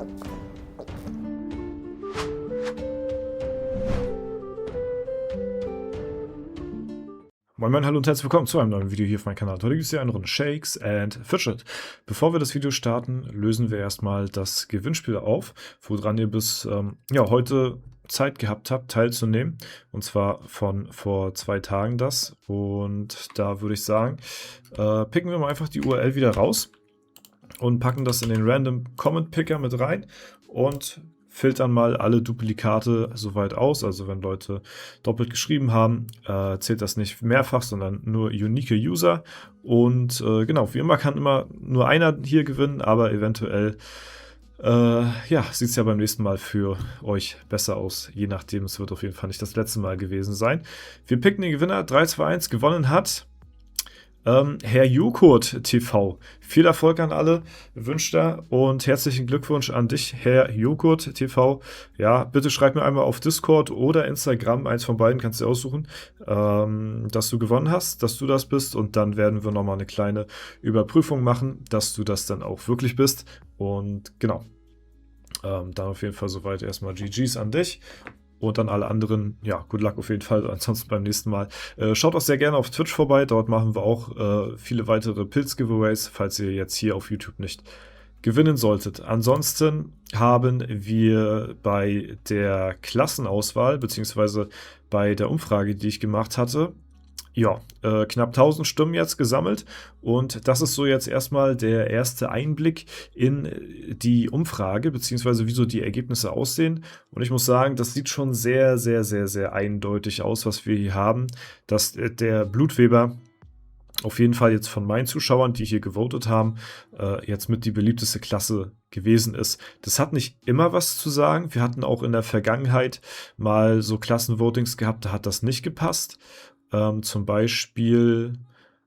Moin Moin, hallo und herzlich willkommen zu einem neuen Video hier auf meinem Kanal. Heute gibt es hier eine Runde Shakes and Fidget. Bevor wir das Video starten, lösen wir erstmal das Gewinnspiel auf, woran ihr bis heute Zeit gehabt habt, teilzunehmen. Und zwar von vor 2 Tagen das. Und da würde ich sagen, picken wir mal einfach die URL wieder raus und packen das in den Random Comment Picker mit rein und filtern mal alle Duplikate soweit aus. Also wenn Leute doppelt geschrieben haben, zählt das nicht mehrfach, sondern nur unique User. Und genau, wie immer kann immer nur einer hier gewinnen, aber eventuell sieht es ja beim nächsten Mal für euch besser aus. Je nachdem, es wird auf jeden Fall nicht das letzte Mal gewesen sein. Wir picken den Gewinner. 3, 2, 1, gewonnen hat Herr Joghurt TV. Viel Erfolg an alle, wünscht er, und herzlichen Glückwunsch an dich, Herr Joghurt TV. Ja, bitte schreib mir einmal auf Discord oder Instagram, eins von beiden kannst du aussuchen, dass du gewonnen hast, dass du das bist, und dann werden wir nochmal eine kleine Überprüfung machen, dass du das dann auch wirklich bist. Und genau, dann auf jeden Fall soweit erstmal GGs an dich. Und dann alle anderen, ja, good luck auf jeden Fall. Ansonsten beim nächsten Mal. Schaut auch sehr gerne auf Twitch vorbei. Dort machen wir auch viele weitere Pilz-Giveaways, falls ihr jetzt hier auf YouTube nicht gewinnen solltet. Ansonsten haben wir bei der Klassenauswahl, beziehungsweise bei der Umfrage, die ich gemacht hatte, ja, knapp 1000 Stimmen jetzt gesammelt, und das ist so jetzt erstmal der erste Einblick in die Umfrage, beziehungsweise wie so die Ergebnisse aussehen, und ich muss sagen, das sieht schon sehr, sehr, sehr, sehr eindeutig aus, was wir hier haben, dass der Blutweber auf jeden Fall jetzt von meinen Zuschauern, die hier gewotet haben, jetzt mit die beliebteste Klasse gewesen ist. Das hat nicht immer was zu sagen. Wir hatten auch in der Vergangenheit mal so Klassenvotings gehabt, da hat das nicht gepasst. Zum Beispiel,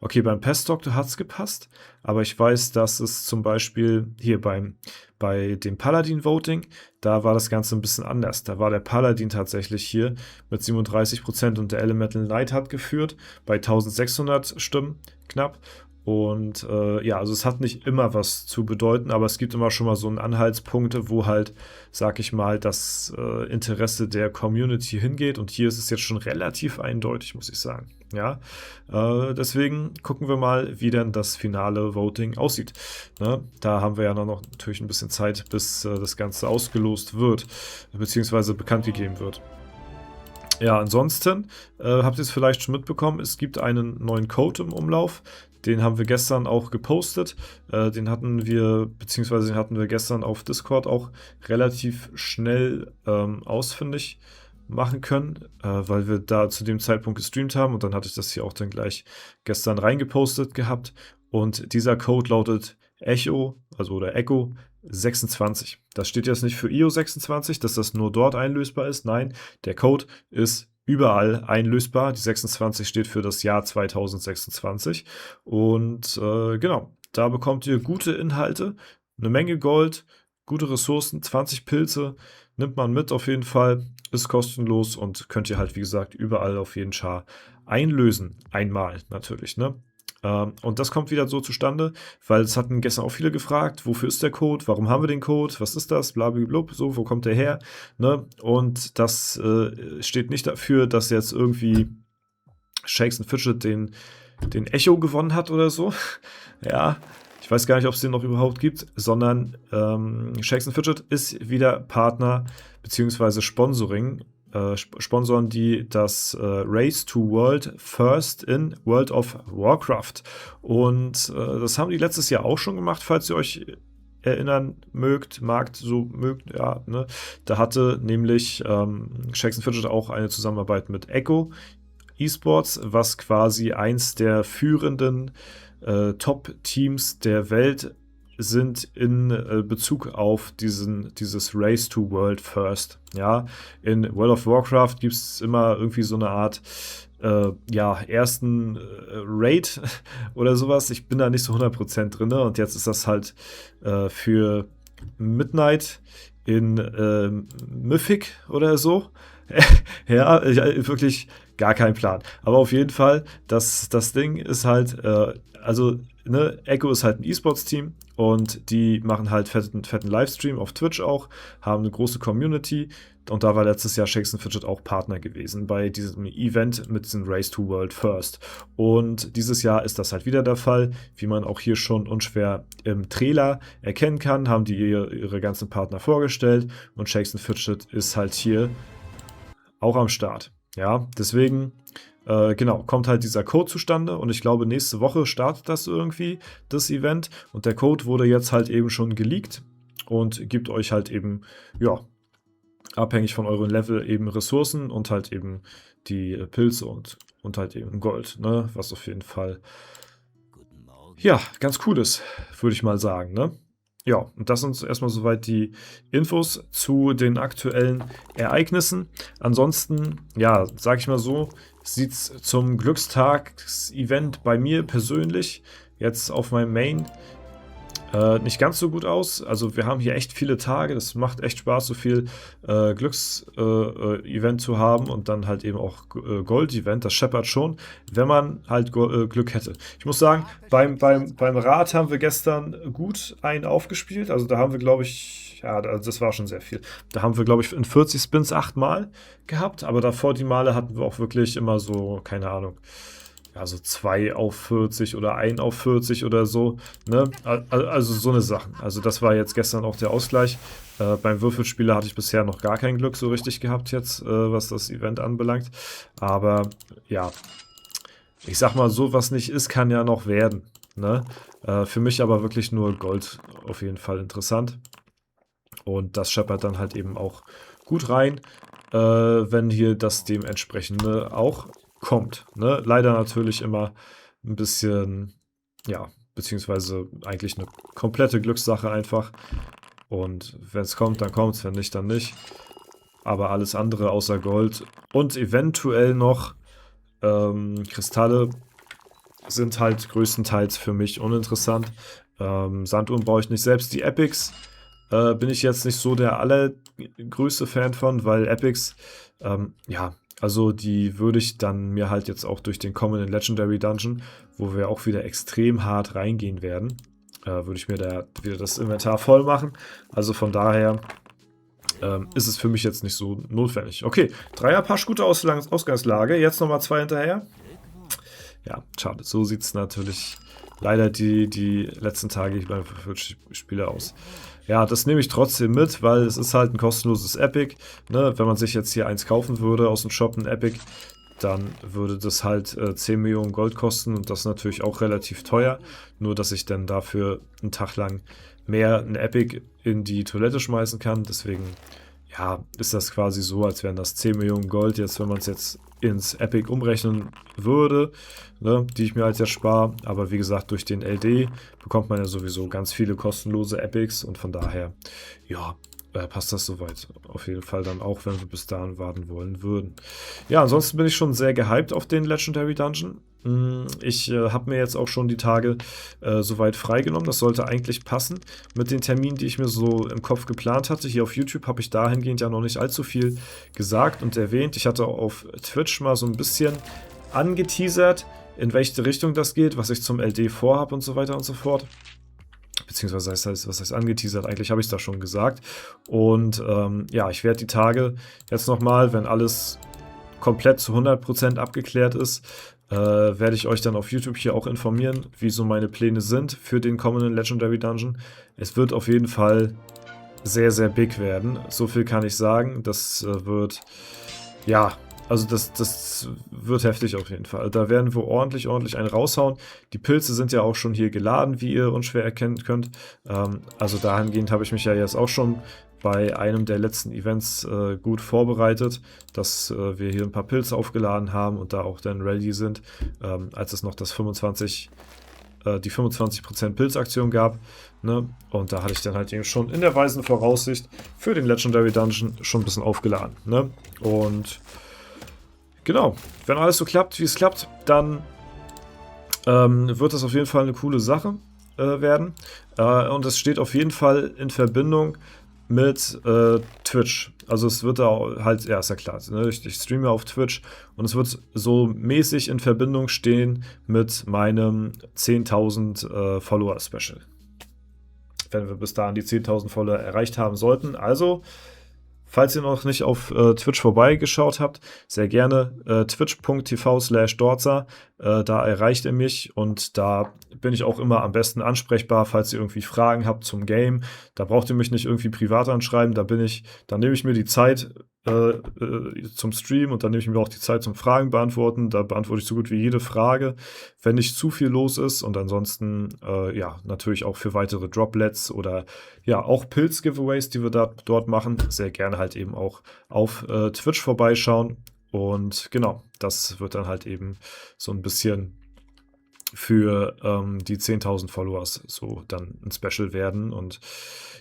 okay, beim Pestdoktor hat es gepasst, aber ich weiß, dass es zum Beispiel hier bei dem Paladin-Voting, da war das Ganze ein bisschen anders. Da war der Paladin tatsächlich hier mit 37% und der Elemental Knight hat geführt bei 1600 Stimmen knapp. Und also es hat nicht immer was zu bedeuten, aber es gibt immer schon mal so einen Anhaltspunkte, wo halt, sag ich mal, das Interesse der Community hingeht. Und hier ist es jetzt schon relativ eindeutig, muss ich sagen. Ja, deswegen gucken wir mal, wie denn das finale Voting aussieht. Ne? Da haben wir ja noch natürlich ein bisschen Zeit, bis das Ganze ausgelost wird, beziehungsweise bekannt gegeben wird. Ja, ansonsten habt ihr es vielleicht schon mitbekommen, es gibt einen neuen Code im Umlauf. Den haben wir gestern auch gepostet. Den hatten wir gestern auf Discord auch relativ schnell ausfindig machen können, weil wir da zu dem Zeitpunkt gestreamt haben, und dann hatte ich das hier auch dann gleich gestern reingepostet gehabt. Und dieser Code lautet Echo 26. Das steht jetzt nicht für IO26, dass das nur dort einlösbar ist. Nein, der Code ist überall einlösbar. Die 26 steht für das Jahr 2026. Und genau, da bekommt ihr gute Inhalte, eine Menge Gold, gute Ressourcen, 20 Pilze, nimmt man mit auf jeden Fall, ist kostenlos und könnt ihr halt, wie gesagt, überall auf jeden Fall einlösen. Einmal natürlich, ne? Und das kommt wieder so zustande, weil es hatten gestern auch viele gefragt, wofür ist der Code, warum haben wir den Code, was ist das, blablabla, so, wo kommt der her, ne? Und das steht nicht dafür, dass jetzt irgendwie Shakes and Fidget den Echo gewonnen hat oder so. Ja, ich weiß gar nicht, ob es den noch überhaupt gibt, sondern Shakes and Fidget ist wieder Partner bzw. Sponsoring. Sponsoren die das Race to World First in World of Warcraft. Und das haben die letztes Jahr auch schon gemacht, falls ihr euch erinnern mögt, ja, ne? Da hatte nämlich Shakes and Fidget auch eine Zusammenarbeit mit Echo Esports, was quasi eins der führenden Top-Teams der Welt sind in Bezug auf dieses Race to World First. Ja, in World of Warcraft gibt es immer irgendwie so eine Art ersten Raid oder sowas. Ich bin da nicht so 100% drin, und jetzt ist das halt für Midnight in Mythic oder so. Ja, wirklich gar kein Plan. Aber auf jeden Fall, das Ding ist halt, also, ne, Echo ist halt ein E-Sports-Team und die machen halt fetten Livestream auf Twitch auch, haben eine große Community und da war letztes Jahr Shakes & Fidget auch Partner gewesen bei diesem Event mit diesem Race to World First. Und dieses Jahr ist das halt wieder der Fall, wie man auch hier schon unschwer im Trailer erkennen kann, haben die ihre ganzen Partner vorgestellt und Shakes & Fidget ist halt hier auch am Start. Ja, deswegen, genau, kommt halt dieser Code zustande und ich glaube, nächste Woche startet das irgendwie, das Event. Und der Code wurde jetzt halt eben schon geleakt und gibt euch halt eben, ja, abhängig von euren Level eben Ressourcen und halt eben die Pilze und halt eben Gold, ne? Was auf jeden Fall, ja, ganz cool ist, würde ich mal sagen, ne? Ja, und das sind erstmal soweit die Infos zu den aktuellen Ereignissen. Ansonsten, ja, sag ich mal so, sieht es zum Glückstags-Event bei mir persönlich jetzt auf meinem Main nicht ganz so gut aus. Also wir haben hier echt viele Tage. Das macht echt Spaß, so viel Glücks-Event zu haben und dann halt eben auch Gold-Event. Das scheppert schon, wenn man halt Glück hätte. Ich muss sagen, beim Rad haben wir gestern gut einen aufgespielt. Also da haben wir, glaube ich, ja, das war schon sehr viel. Da haben wir, glaube ich, in 40 Spins 8 Mal gehabt. Aber davor die Male hatten wir auch wirklich immer so, keine Ahnung, ja, so 2 auf 40 oder 1 auf 40 oder so, ne? Also so eine Sachen. Also das war jetzt gestern auch der Ausgleich. Beim Würfelspieler hatte ich bisher noch gar kein Glück so richtig gehabt jetzt, was das Event anbelangt. Aber ja, ich sag mal, so was nicht ist, kann ja noch werden, ne? Für mich aber wirklich nur Gold auf jeden Fall interessant. Und das scheppert dann halt eben auch gut rein, wenn hier das dementsprechende auch kommt. Ne? Leider natürlich immer ein bisschen, ja, beziehungsweise eigentlich eine komplette Glückssache einfach. Und wenn es kommt, dann kommt es, wenn nicht, dann nicht. Aber alles andere außer Gold und eventuell noch Kristalle sind halt größtenteils für mich uninteressant. Sanduhren brauche ich nicht. Selbst die Epics bin ich jetzt nicht so der allergrößte Fan von, weil Epics, ja, also die würde ich dann mir halt jetzt auch durch den kommenden Legendary Dungeon, wo wir auch wieder extrem hart reingehen werden, würde ich mir da wieder das Inventar voll machen. Also von daher ist es für mich jetzt nicht so notwendig. Okay, Dreierpasch, gute Ausgangslage. Jetzt nochmal 2 hinterher. Ja, schade. So sieht es natürlich leider die letzten Tage beim Spieler aus. Ja, das nehme ich trotzdem mit, weil es ist halt ein kostenloses Epic. Ne? Wenn man sich jetzt hier eins kaufen würde aus dem Shop, ein Epic, dann würde das halt 10 Millionen Gold kosten und das ist natürlich auch relativ teuer. Nur, dass ich dann dafür einen Tag lang mehr ein Epic in die Toilette schmeißen kann. Deswegen, ja, ist das quasi so, als wären das 10 Millionen Gold. Jetzt, wenn man es jetzt ins Epic umrechnen würde, ne, die ich mir halt jetzt spare. Aber wie gesagt, durch den LD bekommt man ja sowieso ganz viele kostenlose Epics und von daher, ja, passt das soweit. Auf jeden Fall dann auch, wenn wir bis dahin warten wollen würden. Ja, ansonsten bin ich schon sehr gehypt auf den Legendary Dungeon. Ich habe mir jetzt auch schon die Tage soweit freigenommen. Das sollte eigentlich passen mit den Terminen, die ich mir so im Kopf geplant hatte. Hier auf YouTube habe ich dahingehend ja noch nicht allzu viel gesagt und erwähnt. Ich hatte auf Twitch mal so ein bisschen angeteasert, in welche Richtung das geht, was ich zum LD vorhabe und so weiter und so fort. Beziehungsweise, was heißt angeteasert? Eigentlich habe ich es da schon gesagt. Und ja, ich werde die Tage jetzt nochmal, wenn alles komplett zu 100% abgeklärt ist, werde ich euch dann auf YouTube hier auch informieren, wie so meine Pläne sind für den kommenden Legendary Dungeon. Es wird auf jeden Fall sehr, sehr big werden. So viel kann ich sagen. Das wird, ja, also das wird heftig auf jeden Fall. Da werden wir ordentlich einen raushauen. Die Pilze sind ja auch schon hier geladen, wie ihr unschwer erkennen könnt. Also dahingehend habe ich mich ja jetzt auch schon bei einem der letzten Events gut vorbereitet, dass wir hier ein paar Pilze aufgeladen haben und da auch dann ready sind, als es noch die 25% Pilzaktion gab. Ne? Und da hatte ich dann halt eben schon in der weisen Voraussicht für den Legendary Dungeon schon ein bisschen aufgeladen. Ne? Und genau, wenn alles so klappt, wie es klappt, dann wird das auf jeden Fall eine coole Sache werden. Und es steht auf jeden Fall in Verbindung mit Twitch. Also es wird da halt, ja, ist ja klar, ne? Ich streame auf Twitch und es wird so mäßig in Verbindung stehen mit meinem 10.000 Follower-Special. Wenn wir bis dahin die 10.000 Follower erreicht haben sollten. Also, falls ihr noch nicht auf Twitch vorbeigeschaut habt, sehr gerne twitch.tv/Dorza. Da erreicht ihr mich und da bin ich auch immer am besten ansprechbar, falls ihr irgendwie Fragen habt zum Game. Da braucht ihr mich nicht irgendwie privat anschreiben. Da nehme ich mir die Zeit zum Stream und dann nehme ich mir auch die Zeit zum Fragen beantworten. Da beantworte ich so gut wie jede Frage, wenn nicht zu viel los ist. Und ansonsten, ja, natürlich auch für weitere Droplets oder ja, auch Pilz-Giveaways, die wir dort machen. Sehr gerne halt eben auch auf Twitch vorbeischauen. Und genau, das wird dann halt eben so ein bisschen für die 10.000 Followers so dann ein Special werden. Und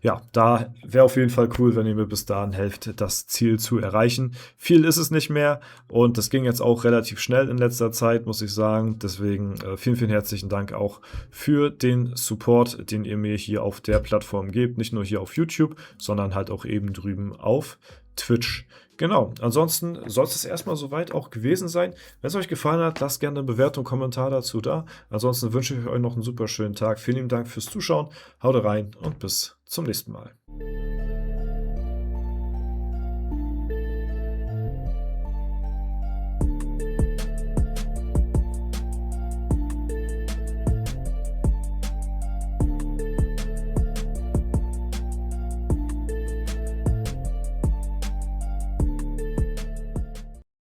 ja, da wäre auf jeden Fall cool, wenn ihr mir bis dahin helft, das Ziel zu erreichen. Viel ist es nicht mehr und das ging jetzt auch relativ schnell in letzter Zeit, muss ich sagen. Deswegen vielen, vielen herzlichen Dank auch für den Support, den ihr mir hier auf der Plattform gebt. Nicht nur hier auf YouTube, sondern halt auch eben drüben auf Twitch. Genau, ansonsten soll es erstmal soweit auch gewesen sein. Wenn es euch gefallen hat, lasst gerne eine Bewertung, Kommentar dazu da. Ansonsten wünsche ich euch noch einen super schönen Tag. Vielen lieben Dank fürs Zuschauen. Haut rein und bis zum nächsten Mal.